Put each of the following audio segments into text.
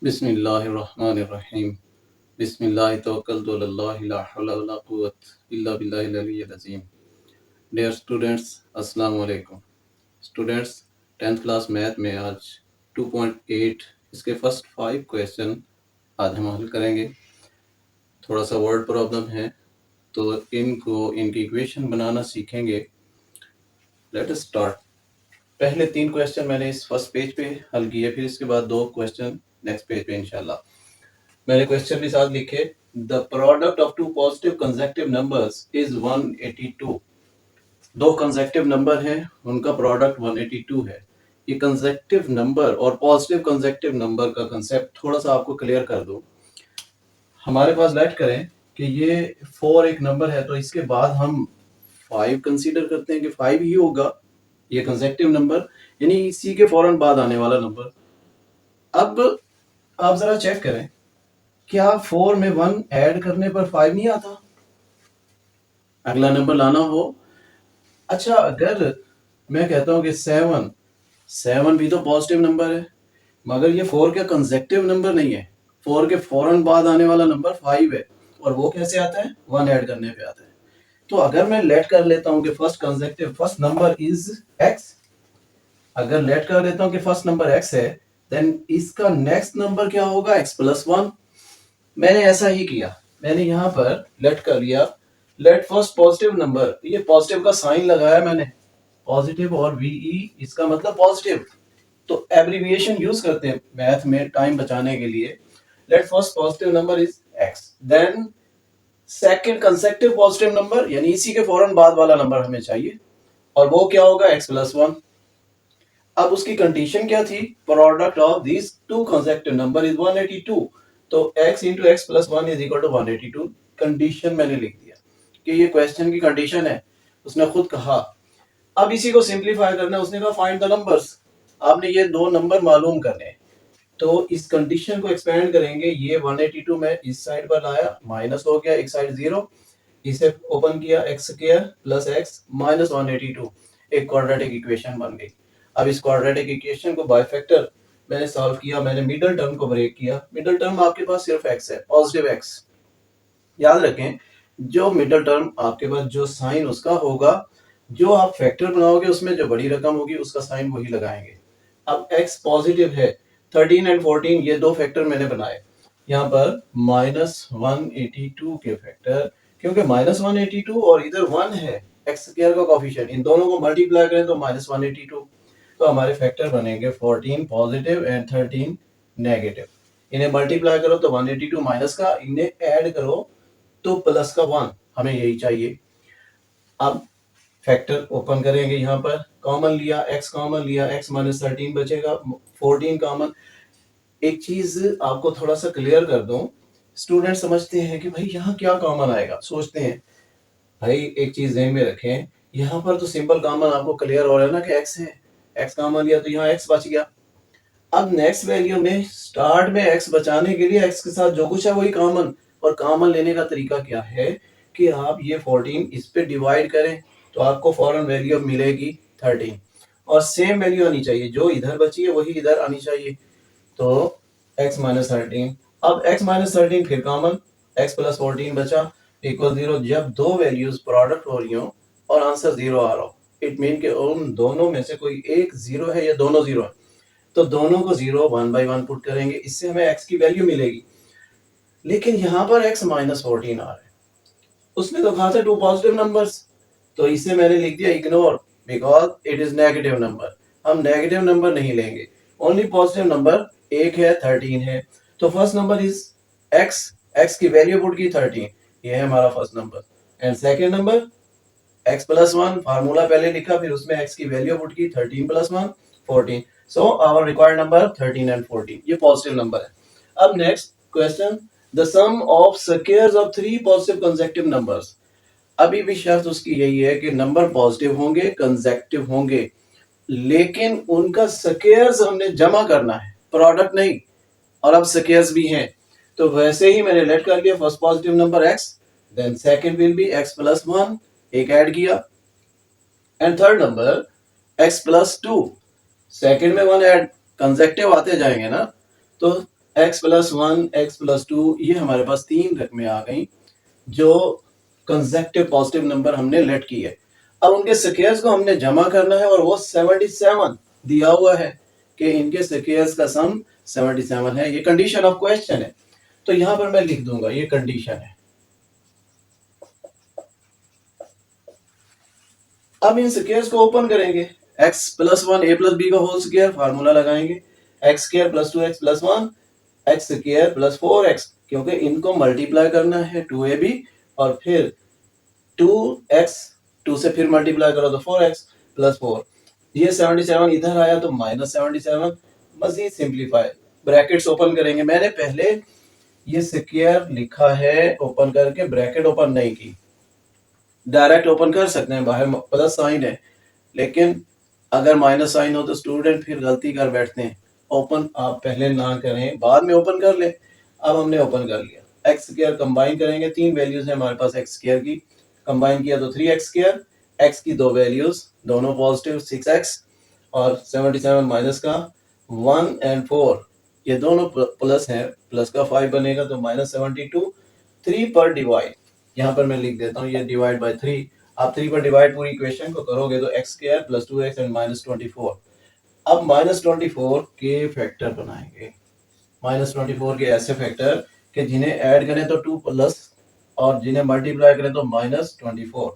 बिस्मिल्लाहिर्रहमानिर्रहीम। बिस्मिल्लाहि तवक्कलतु अलल्लाहि ला हौला वला कुव्वता इल्ला बिल्लाहिल अलिय्यिल अज़ीम। डियर स्टूडेंट्स, अस्सलाम वालेकुम। स्टूडेंट्स, 10th क्लास मैथ में आज 2.8 इसके फर्स्ट 5 क्वेश्चन आज हम हल करेंगे। थोड़ा सा वर्ड प्रॉब्लम है तो इनकी इक्वेशन बनाना सीखेंगे। Let us start. पहले 3 क्वेश्चन मैंने इस फर्स्ट पेज पे हल किए, फिर इसके बाद 2 क्वेश्चन नेक्स्ट पेज पे इंशाल्लाह। मैंने क्वेश्चन भी साथ लिखे। The product of two positive consecutive numbers is 182। दो कंसेक्टिव नंबर हैं, उनका प्रोडक्ट 182 है। ये कंसेक्टिव नंबर और पॉजिटिव कंसेक्टिव नंबर का कंसेप्ट थोड़ा सा आपको क्लियर कर दूं। हमारे पास लेट करें कि ये 4 एक नंबर है, तो इसके बाद हम 5 कंसीडर करते हैं कि 5 ही होगा ये कंसेक्टिव नंबर, यानी इसी के फौरन बाद आने वाला नंबर। अब आप जरा चेक करें, क्या 4 में 1 ऐड करने पर 5 नहीं आता? अगला नंबर लाना हो। अच्छा, अगर मैं कहता हूं कि 7 भी तो पॉजिटिव नंबर है, मगर ये 4 का कंसेक्टिव नंबर नहीं है। 4 के फौरन बाद आने वाला नंबर 5 है, और वो कैसे आता है? 1 ऐड करने पे आता है। तो अगर मैं लेट कर लेता हूं कि फर्स्ट नंबर इज x, अगर लेट कर लेता हूं कि फर्स्ट नंबर x है, देन इसका नेक्स्ट नंबर क्या होगा? x plus 1। मैंने ऐसा ही किया, मैंने यहां पर लेट कर लिया, लेट फर्स्ट पॉजिटिव नंबर, ये पॉजिटिव का साइन लगाया मैंने, पॉजिटिव और वीई इसका मतलब पॉजिटिव, तो एब्रिविएशन यूज करते हैं मैथ में टाइम बचाने के लिए। Let first positive number is x, then second consecutive positive number, यानी इसी के फौरन बाद वाला नंबर हमें चाहिए, और वो क्या होगा? X plus 1। अब उसकी कंडीशन क्या थी? Product of this two consecutive number is 182, तो x into x plus 1 is equal to 182। Condition मैंने लिख दिया कि ये क्वेश्चन की कंडीशन है, उसने खुद कहा। अब इसी को सिंपलीफाई करना है, उसने कहा फाइंड द नंबर्स। आपने ये दो नंबर मालूम करने हैं, तो इस कंडीशन को एक्सपेंड करेंगे। ये 182 में इस साइड पर लाया, माइनस हो गया, एक साइड 0, इसे ओपन किया, x square plus x minus 182, एक क्वाड्रेटिक इक्वेशन बन गई। अब इस क्वाड्रेटिक इक्वेशन को बाय फैक्टर मैंने सॉल्व किया, मैंने मिडिल टर्म को ब्रेक किया। मिडिल टर्म आपके पास सिर्फ एक्स है, पॉजिटिव एक्स। याद रखें, जो मिडिल टर्म आपके पास जो साइन उसका होगा, जो आप फैक्टर बनाओगे उसमें जो बड़ी रकम होगी उसका साइन वही लगाएंगे। अब x पॉजिटिव है, 13 एंड 14 ये दो फैक्टर मैंने बनाए, यहाँ पर -182 के फैक्टर, क्योंकि -182 और इधर 1 है, एक्स स्क्वायर का कोफिशिएंट, इन दोनों को मल्टीप्लाई करें तो -182, तो हमारे फैक्टर बनेंगे 14 पॉजिटिव एंड 13 नेगेटिव। इन्हें मल्टीप्लाई करो तो 182 माइनस का, इन्हें ऐड करो तो प्लस का 1, हमें यही चाहिए। अब फैक्टर ओपन करेंगे, यहाँ पर कॉमन लिया, x कॉमन लिया, x माइनस 13 बचेगा, 14 कॉमन। एक चीज आपको थोड़ा सा क्लियर कर दूं, स्टूडेंट समझते हैं कि भाई यहाँ क्या कॉमन आएगा, सोचते हैं। भाई एक चीज ध्यान में रखें, यहाँ पर तो सिंपल कॉमन आपको क्लियर हो रहा है ना कि x है, x कॉमन लिया तो यहाँ x बच गया। अब नेक्स्ट वैल्यू में स्टार्ट में x बचाने के लिए x के साथ जो कुछ है वही कॉमन, और कॉमन लेने का तरीका क्या है कि आप ये 14 इस पे डिवाइड करें तो आपको फौरन वैल्यू मिलेगी 13, और सेम वैल्यू आनी चाहिए, जो इधर बची है वही इधर आनी चाहिए, तो x माइनस 13। अब x माइनस 13 फिर कॉमन, x प्लस 14 बचा इक्वल 0। जब दो वैल्यूज प्रोडक्ट हो रही हो और आंसर 0 आ रहा हो, इट मीन के उन दोनों में से कोई एक 0 है या दोनों 0 है, तो दोनों को 0 1 बाई 1 पुट करेंगे, इससे हमें x की वैल्यू मिलेगी। लेकिन यहाँ पर x माइनस 14 आ रहा है, उसने तो कहा था टू पॉजिटिव नंबर्स, तो इसे मैंने लिख दिया ignore, because it is negative number. हम नेगेटिव नंबर नहीं लेंगे, ओनली पॉजिटिव नंबर एक है, 13 है, तो first number is x, x की वैल्यू पुट की 13, ये है हमारा first number. And second number x plus 1, formula पहले लिखा, फिर उसमें x की वैल्यू पुट की, 13 plus 1 14, so our required number 13 and 14, ये पॉजिटिव नंबर है। अब next question, the sum of squares of 3 positive consecutive numbers. अभी भी शर्त उसकी यही है कि नंबर पॉजिटिव होंगे, कंसेक्टिव होंगे, लेकिन उनका स्क्वायर्स हमने जमा करना है, प्रोडक्ट नहीं, और अब स्क्वायर्स भी हैं, तो वैसे ही मैंने लेट कर लिया first positive number x, then second will be x plus 1, एक ऐड किया, and third number x plus 2, second में 1 ऐड, कंसेक्टिव आते जाएंगे ना, तो x प्लस 1 x प्लस 2 ये हमारे पास 3 रकमें आ गई जो कंसेक्टिव पॉजिटिव नंबर हमने लेट की है। अब उनके स्क्वायर्स को हमने जमा करना है और वो 77 दिया हुआ है कि इनके स्क्वायर्स का सम 77 है। ये कंडीशन ऑफ क्वेश्चन है, तो यहां पर मैं लिख दूंगा ये कंडीशन है। अब इन स्क्वायर्स को ओपन करेंगे। x plus 1 a plus b का होल स्क्वायर फार्मूला लगाएंगे, x square plus 2x plus 1 x square plus 4x, क्योंकि इनको मल्टीप्लाई करना है 2ab और फिर 2x 2 से फिर मल्टीप्लाई करो तो 4x प्लस 4। ये 77 इधर आया तो माइनस 77। मजीद सिंप्लीफाई, ब्रैकेट्स ओपन करेंगे। मैंने पहले ये स्क्वायर लिखा है ओपन करके, ब्रैकेट ओपन नहीं की। डायरेक्ट ओपन कर सकते हैं, बाहर प्लस साइन है, लेकिन अगर माइनस साइन हो तो स्टूडेंट फिर गलती कर बैठते हैं। ओपन आप पहले ना करें, बाद में ओपन कर लें। अब हमने ओपन कर लिया। एक्स स्क्वायर कंबाइन करेंगे, 3 वैल्यूज है हमारे पास एक्स स्क्वायर की, कंबाइन किया तो 3x स्क्वायर। एक्स की 2 वैल्यूज दोनों पॉजिटिव 6x और 77 माइनस का 1 एंड 4 ये दोनों प्लस हैं, प्लस का 5 बनेगा तो माइनस 72। 3 पर डिवाइड, यहाँ पर मैं लिख देता हूँ ये डिवाइड बाय 3। आप 3 पर डिवाइड पूरी इक्वेशन को करोगे तो x square plus 2x and minus 24। अब माइनस 24 के फैक्टर बनाएंगे, माइनस 24 के ऐसे फैक्टर कि जिन्हें ऐड करें तो 2 प्लस और जिन्हें मल्टीप्लाई करें तो माइनस 24।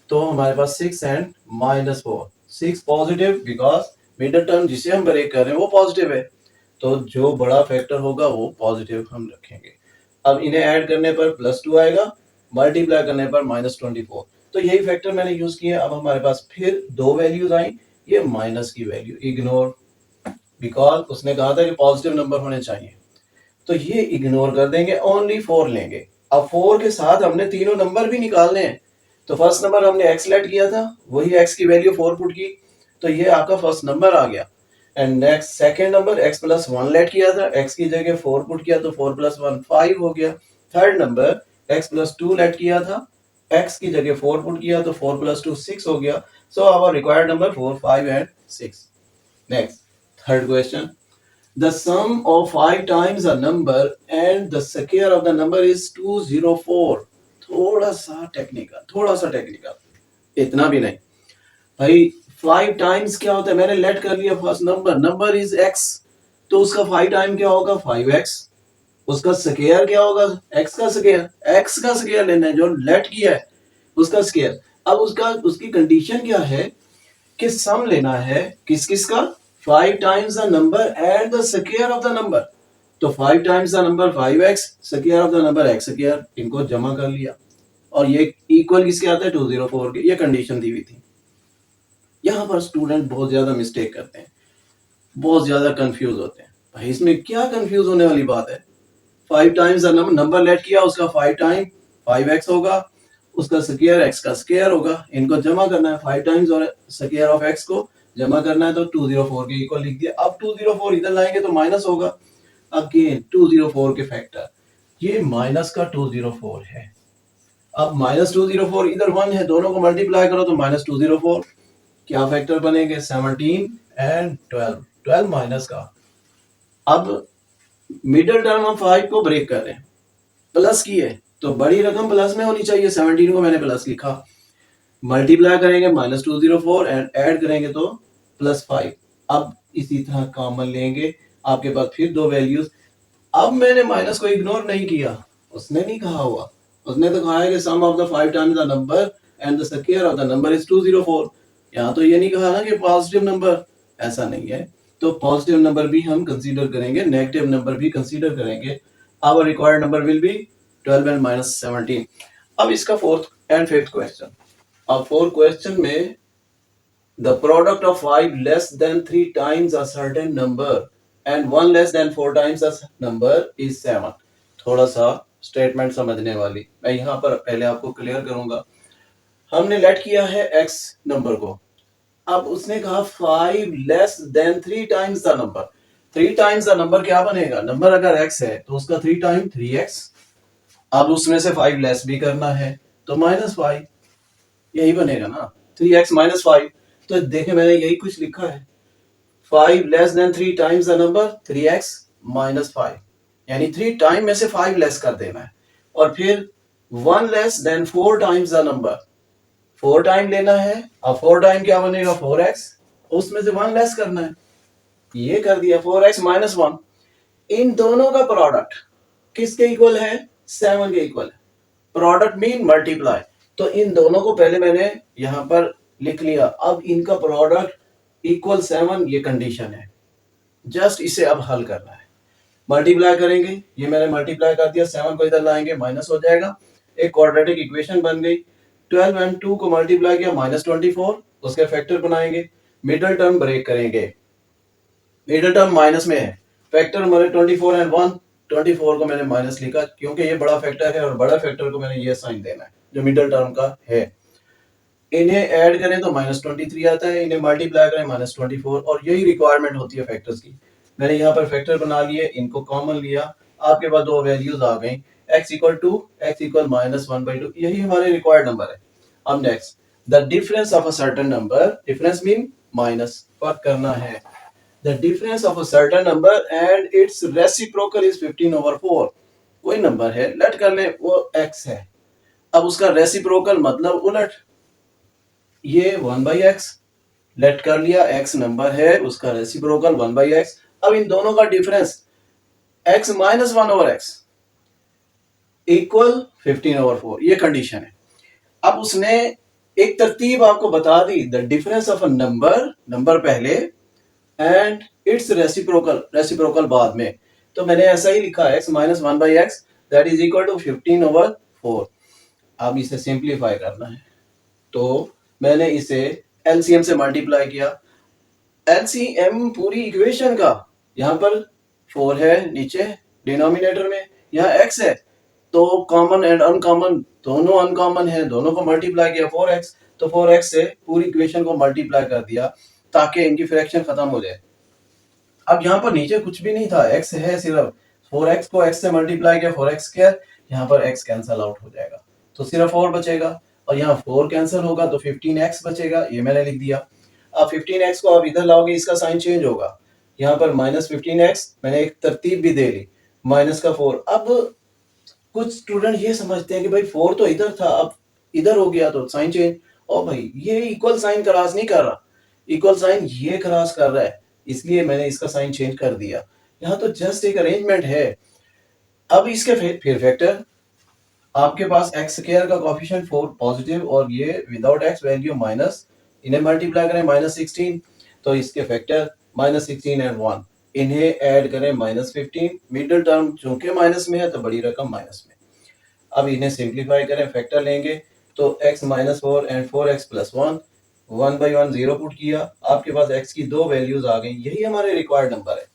तो हमारे पास 6 and minus 4, 6 positive because middle term जिसे हम ब्रेक कर रहे हैं वो पॉजिटिव है, तो जो बड़ा फैक्टर होगा वो पॉजिटिव हम रखेंगे। अब इन्हें ऐड करने पर प्लस 2 आएगा, मल्टीप्लाई करने पर माइनस 24। तो यही फैक्टर मैंने यूज किया। अब हमारे पास फिर 2 वैल्यूज आई, ये माइनस की वैल्यू इग्नोर, बिकॉज उसने कहा था कि पॉजिटिव नंबर होने चाहिए, तो ये इग्नोर कर देंगे, ओनली 4 लेंगे। अब 4 के साथ हमने तीनों नंबर भी निकालने हैं। तो फर्स्ट नंबर हमने x लेट किया था, वही x की वैल्यू 4 पुट की, तो ये आपका फर्स्ट नंबर आ गया। And next second number x plus 1 let किया था, x की जगह 4 पुट किया तो 4 प्लस 1 5 हो गया। Third number x plus 2 let किया था, x की जगह 4 पुट किया तो 4 प्लस 2 6 हो गया। So our required number 4 5 and 6। Next third question, the sum of 5 times a number and the square of the number is 204। थोड़ा सा टेक्निकल, इतना भी नहीं भाई। 5 टाइम्स क्या होता है, मैंने लेट कर लिया फर्स्ट नंबर इज x, तो उसका 5 टाइम क्या होगा 5x। उसका स्क्वायर क्या होगा, x का स्क्वायर लेना है, जो लेट किया है उसका स्क्वायर। अब उसकी कंडीशन क्या है कि सम लेना है किस किस का, 5 times the number and the square of the number. तो 5 times the number 5x, square of the number x square, इनको जमा कर लिया और ये इक्वल किसके आता है 204 के। ये कंडीशन दी हुई थी। यहाँ पर स्टूडेंट बहुत ज्यादा मिस्टेक करते हैं, बहुत ज्यादा कंफ्यूज होते हैं। भाई इसमें क्या कंफ्यूज होने वाली बात है। 5 टाइम्स द नंबर लेट किया, उसका 5 टाइम 5x होगा, उसका स्क्वायर x का स्क्वायर होगा, इनको जमा करना है। 5 टाइम्स और स्क्वायर ऑफ x को जमा करना है तो 204 के इक्वल लिख दिया। अब 204 इधर लाएंगे तो माइनस होगा, अगेन 204 के फैक्टर, ये माइनस का 204 है। अब माइनस 204 इधर 1 है, दोनों को मल्टीप्लाई करो तो माइनस 204, क्या फैक्टर बनेंगे 17 एंड 12 माइनस का। अब मिडिल टर्म हम 5 को ब्रेक कर रहे हैं, प्लस की है तो बड़ी रकम प्लस में होनी चाहिए, 17 को मैंने प्लस लिखा। मल्टीप्लाई करेंगे माइनस 204 एंड ऐड करेंगे तो प्लस 5। अब इसी तरह कॉमन लेंगे, आपके पास फिर 2 वैल्यूज। अब मैंने माइनस को इग्नोर नहीं किया, उसने नहीं कहा हुआ, उसने तो कहा है कि sum of the 5 times the number and the square of the number is 204। यहाँ तो ये नहीं कहा ना कि पॉजिटिव नंबर, ऐसा नहीं है। तो पॉजिटिव नंबर भी हम कंसीडर करेंगे, नेगेटिव नंबर भी कंसीडर करेंगे। Our required number will be 12 and minus 17। अब इसका फोर्थ एंड फिफ्थ क्वेश्चन। अब फोर्थ क्वेश्चन में the product of 5 less than 3 times a certain number and 1 less than 4 times a number is 7। थोड़ा सा statement समझने वाली, मैं यहाँ पर पहले आपको क्लियर करूंगा। हमने लेट किया है x नंबर को, अब उसने कहा 5 less than 3 times the number. 3 times the number क्या बनेगा, नंबर अगर x है तो उसका 3 टाइम 3x। अब उसमें से 5 लेस भी करना है तो माइनस 5, यही बनेगा ना 3x माइनस 5। तो देखें मैंने यही कुछ लिखा है, 5 less than 3 times the number 3x minus 5। यानी 3 टाइम में से 5 लेस कर देना है, और फिर 1 less than 4 times the number, 4 time लेना है। अब 4 टाइम क्या बनेगा, 4x, उसमें से 1 लेस करना है, ये कर दिया 4x माइनस 1। इन दोनों का प्रोडक्ट किसके इक्वल है, 7 के इक्वल है। प्रोडक्ट मीन मल्टीप्लाई, तो इन दोनों को पहले मैंने यहां पर लिख लिया। अब इनका प्रोडक्ट इक्वल 7, ये कंडीशन है। जस्ट इसे अब हल करना है, मल्टीप्लाई करेंगे, ये मैंने मल्टीप्लाई कर दिया, 7 को इधर लाएंगे माइनस हो जाएगा, एक क्वाड्रेटिक इक्वेशन बन गई। 12 एंड 2 को मल्टीप्लाई किया माइनस 24, उसके फैक्टर बनाएंगे, मिडल टर्म ब्रेक करेंगे, मिडल टर्म माइनस में है, फैक्टर हमारे 24 एंड 1, 24 को मैंने माइनस लिखा क्योंकि ये बड़ा फैक्टर है और बड़ा फैक्टर को मैंने ये साइन देना है जो मिडल टर्म का है। इन्हें ऐड करें तो माइनस 23 आता है, इन्हें मल्टीप्लाई करें माइनस 24, और यही रिक्वायरमेंट होती है फैक्टर्स की। मैंने यहाँ पर फैक्टर बना लिए, इनको कॉमन लिया, आपके पास दो वैल्यूज आ गई, x equal to x equal minus 1/2, यही हमारे रिक्वायर्ड नंबर है। अब next, the difference of a certain number, difference mean minus, फर्क करना है। The difference of a certain number and its reciprocal is 15/4। कोई नंबर है, लेट कर ले वो x है, अब उसका रेसिप्रोकल मतलब उलट, ये 1/x, लेट कर लिया, x नंबर है, उसका रेसिप्रोकल 1/x। अब इन दोनों का difference x minus 1/x equal 15/4, ये कंडीशन है। अब उसने एक तरतीब आपको बता दी, the difference of a number, number पहले, एंड इट्स रेसिप्रोकल, रेसिप्रोकल बाद में, तो मैंने ऐसा ही लिखा x minus 1/x that is equal to 15/4। अब इसे सिंप्लीफाई करना है, तो मैंने इसे एलसीएम से मल्टीप्लाई किया, एलसीएम पूरी इक्वेशन का, यहां पर 4 है नीचे डिनोमिनेटर में, यहाँ x है, तो कॉमन एंड अनकॉमन दोनों अनकॉमन है, दोनों को मल्टीप्लाई किया 4x, तो 4x से पूरी इक्वेशन को मल्टीप्लाई कर दिया ताकि इनकी फ्रैक्शन खत्म हो जाए। अब यहाँ पर नीचे कुछ भी नहीं था, x है सिर्फ, 4x को x से मल्टीप्लाई किया 4x स्क्वायर, यहाँ पर x कैंसल आउट हो जाएगा तो सिर्फ 4 बचेगा, और यहाँ 4 कैंसिल होगा तो 15x बचेगा, ये मैंने लिख दिया। अब 15x को आप इधर लाओगे, इसका साइन चेंज होगा, यहाँ पर माइनस 15x, मैंने एक तरतीब भी दे ली, माइनस का 4। अब कुछ स्टूडेंट ये समझते हैं कि भाई 4 तो इधर था, अब इधर हो गया तो साइन चेंज, और भाई ये इक्वल साइन क्रॉस नहीं कर रहा, इक्वल साइन ये क्रॉस कर रहा है, इसलिए मैंने इसका साइन चेंज कर दिया। यहाँ तो जस्ट एक अरेंजमेंट है। अब इसके फिर फैक्टर, आपके पास एक्स स्क्वायर का कोएफिशिएंट 4 पॉजिटिव, और ये विदाउट एक्स वैल्यू माइनस, इन्हें मल्टीप्लाई करें माइनस 16, तो इसके फैक्टर माइनस 16 एंड 1, इन्हें ऐड करें माइनस 15, मिडिल टर्म चूंकि माइनस में है तो बड़ी रकम माइनस में। अब इन्हें सिंप्लीफाई करें, फैक्टर लेंगे, तो x minus 4 and 4x plus 1, 1/1 0 put किया, आपके पास x की दो वैल्यूज आ गई, यही हमारे रिक्वायर्ड नंबर है।